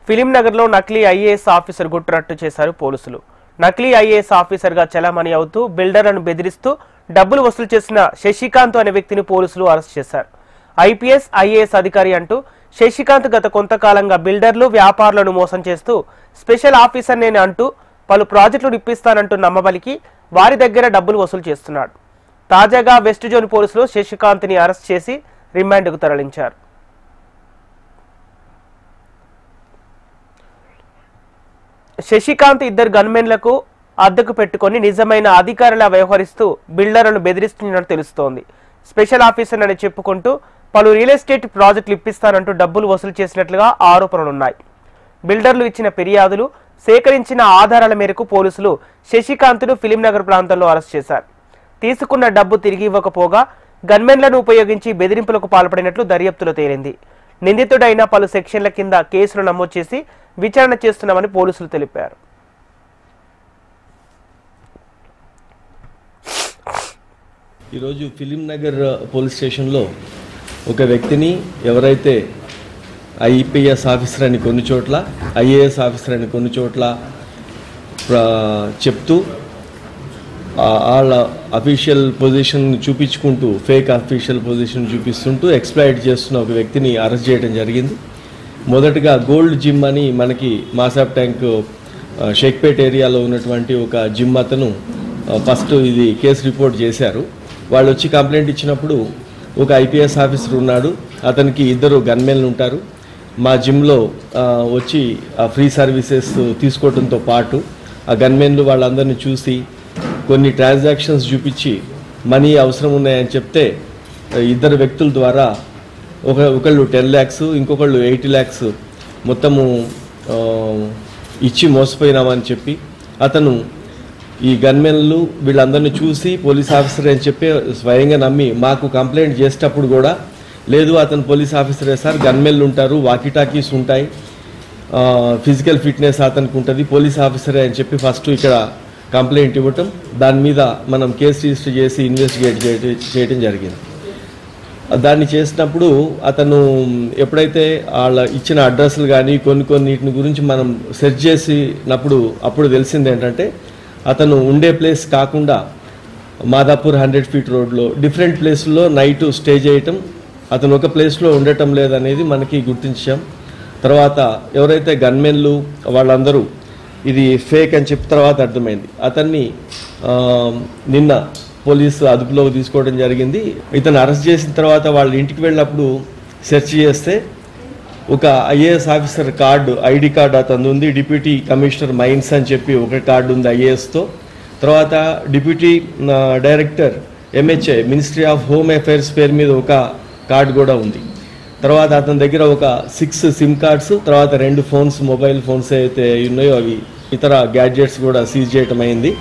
Film నగర్లో నకిలీ IAS officer గుట్టురట్టు చేశారు పోలీసులు. నకిలీ ఐఏఎస్ ఆఫీసర్గా చలామణి అవుతూ బిల్డర్లను బెదిరిస్తూ డబ్బులు వసూలు చేసిన శశికాంత్ అనే వ్యక్తిని పోలీసులు అరెస్ట్ చేశారు. ఐపీఎస్ ఐఏఎస్ అధికారి అంటూ శశికాంత్ గత కొంతకాలంగా బిల్డర్లు వ్యాపారులను మోసం చేస్తూ స్పెషల్ ఆఫీసర్ నేను అంటూ పలు ప్రాజెక్టులు ఇప్పిస్తానంటూ నమ్మబలికి వారి దగ్గర డబ్బులు వసూలు చేస్తున్నాడు. తాజాగా వెస్ట్ జోన్ పోలీసులు శశికాంత్ని అరెస్ట్ చేసి రిమాండ్కు తరలించారు. శశికాంత్ ఇద్దరు గన్మెన్లకు అద్దెకు పెట్టుకొని నిజమైన అధికారులా వ్యవహరిస్తూ బిల్డర్లను బెదిరిస్తున్నట్టు తెలుస్తోంది. స్పెషల్ ఆఫీసర్ అని చెప్పుకుంటూ పలు రియల్ ఎస్టేట్ ప్రాజెక్టులు ఇప్పిస్తానంటూ డబ్బులు వసూలు చేసినట్లుగా ఆరోపణలున్నాయి. బిల్డర్లు ఇచ్చిన ఫిర్యాదులు సేకరించిన ఆధారాల మేరకు పోలీసులు శశికాంత్ను ఫిలిం నగర్ ప్రాంతంలో అరెస్ట్ చేశారు. తీసుకున్న డబ్బు తిరిగి ఇవ్వకపోగా గన్మెన్లను ఉపయోగించి బెదిరింపులకు పాల్పడినట్లు దర్యాప్తులో తేలింది. నిందితుడైన పలు సెక్షన్ల కింద కేసులు నమోదు చేసి విచారణ చేస్తున్నామని పోలీసులు తెలిపారు. ఈరోజు ఫిలిం నగర్ పోలీస్ స్టేషన్లో ఒక వ్యక్తిని ఎవరైతే ఐపీఎస్ ఆఫీసర్ అని కొన్ని చోట్ల, ఐఏఎస్ ఆఫీసర్ అని కొన్ని చోట్ల చెప్తూ వాళ్ళ అఫీషియల్ పొజిషన్ చూపించుకుంటూ ఫేక్ అఫీషియల్ పొజిషన్ చూపిస్తుంటూ ఎక్స్ప్లాయిట్ చేస్తున్న ఒక వ్యక్తిని అరెస్ట్ చేయడం జరిగింది. మొదటగా గోల్డ్ జిమ్ అని మనకి మాసాబ్ ట్యాంక్ షేక్పేట్ ఏరియాలో ఉన్నటువంటి ఒక జిమ్ అతను ఫస్ట్ ఇది కేసు రిపోర్ట్ చేశారు. వాళ్ళు వచ్చి కంప్లైంట్ ఇచ్చినప్పుడు ఒక ఐపీఎస్ ఆఫీసర్ ఉన్నాడు, అతనికి ఇద్దరు గన్మెన్లు ఉంటారు, మా జిమ్లో వచ్చి ఫ్రీ సర్వీసెస్ తీసుకోవడంతో పాటు ఆ గన్మెన్లు వాళ్ళందరినీ చూసి కొన్ని ట్రాన్సాక్షన్స్ చూపించి మనీ అవసరం ఉన్నాయని చెప్తే ఇద్దరు వ్యక్తుల ద్వారా ఒకళ్ళు 10 lakhs ఇంకొకళ్ళు 80 lakhs మొత్తము ఇచ్చి మోసపోయినామని చెప్పి అతను ఈ గన్మెన్లు వీళ్ళందరినీ చూసి పోలీస్ ఆఫీసర్ అని చెప్పి స్వయంగా నమ్మి మాకు కంప్లైంట్ చేసేటప్పుడు కూడా లేదు అతను పోలీస్ ఆఫీసరే సార్, గన్మెన్లు ఉంటారు, వాకీటాకీస్ ఉంటాయి, ఫిజికల్ ఫిట్నెస్ అతనికి ఉంటుంది, పోలీస్ ఆఫీసరే అని చెప్పి ఫస్ట్ ఇక్కడ కంప్లైంట్ ఇవ్వటం, దాని మీద మనం కేసు రిజిస్టర్ చేసి ఇన్వెస్టిగేట్ చేయడం జరిగింది. దాన్ని చేసినప్పుడు అతను ఎప్పుడైతే వాళ్ళ ఇచ్చిన అడ్రస్లు కానీ కొన్నిటిని గురించి మనం సెర్చ్ చేసినప్పుడు అప్పుడు తెలిసింది ఏంటంటే అతను ఉండే ప్లేస్ కాకుండా మాదాపూర్ 100 feet రోడ్లో డిఫరెంట్ ప్లేస్లో నైట్ స్టే చేయటం, అతను ఒక ప్లేస్లో ఉండటం లేదనేది మనకి గుర్తించాం. తర్వాత ఎవరైతే గన్మెన్లు వాళ్ళందరూ ఇది ఫేక్ అని చెప్పిన తర్వాత అర్థమైంది. అతన్ని నిన్న పోలీసు అదుపులోకి తీసుకోవడం జరిగింది. ఇతను అరెస్ట్ చేసిన తర్వాత వాళ్ళ ఇంటికి వెళ్ళినప్పుడు సెర్చ్ చేస్తే ఒక IAS officer card, ID card అతను ఉంది, డిప్యూటీ కమిషనర్ మైన్స్ అని చెప్పి ఒక కార్డు ఉంది ఐఏఎస్తో. తర్వాత deputy director MHA ministry of home affairs పేరు మీద ఒక కార్డు కూడా ఉంది. తర్వాత అతని దగ్గర ఒక 6 సిమ్ కార్డ్స్, తర్వాత 2 ఫోన్స్, మొబైల్ ఫోన్స్ అయితే ఉన్నాయో అవి ఇతర గ్యాడ్జెట్స్ కూడా సీజ్ చేయటం అయింది.